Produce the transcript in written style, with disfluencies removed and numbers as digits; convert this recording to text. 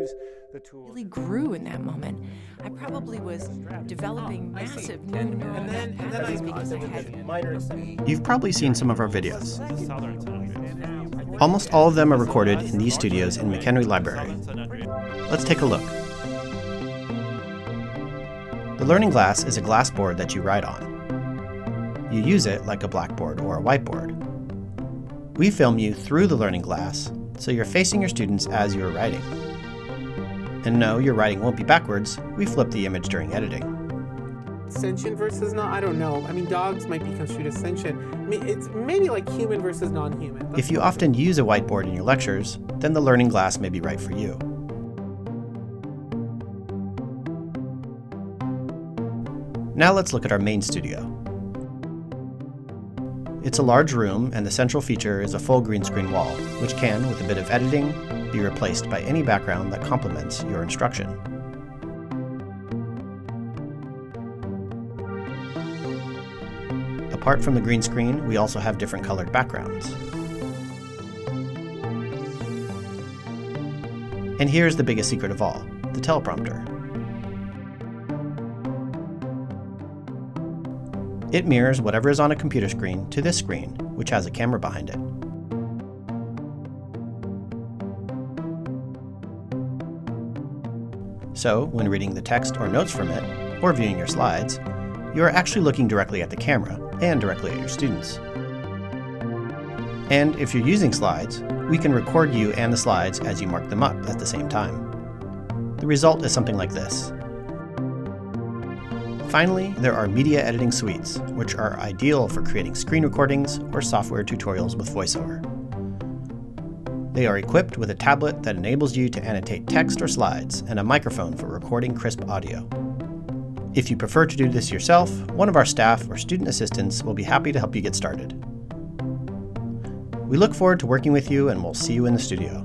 use the tools. Really grew in that moment. I probably was developing massive new neural pathways because I had You've probably seen some of our videos. Almost all of them are recorded in these studios in McHenry Library. Let's take a look. The Learning Glass is a glass board that you write on. You use it like a blackboard or a whiteboard. We film you through the Learning Glass, so you're facing your students as you're writing. And no, your writing won't be backwards. We flip the image during editing. Sentient versus not, I don't know. I mean, dogs might be construed as sentient. I mean, it's maybe like human versus non-human. If you often use a whiteboard in your lectures, then the Learning Glass may be right for you. Now let's look at our main studio. It's a large room, and the central feature is a full green screen wall, which can, with a bit of editing, be replaced by any background that complements your instruction. Apart from the green screen, we also have different colored backgrounds. And here's the biggest secret of all, the teleprompter. It mirrors whatever is on a computer screen to this screen, which has a camera behind it. So, when reading the text or notes from it, or viewing your slides, you are actually looking directly at the camera and directly at your students. And if you're using slides, we can record you and the slides as you mark them up at the same time. The result is something like this. Finally, there are media editing suites, which are ideal for creating screen recordings or software tutorials with VoiceOver. They are equipped with a tablet that enables you to annotate text or slides and a microphone for recording crisp audio. If you prefer to do this yourself, one of our staff or student assistants will be happy to help you get started. We look forward to working with you, and we'll see you in the studio.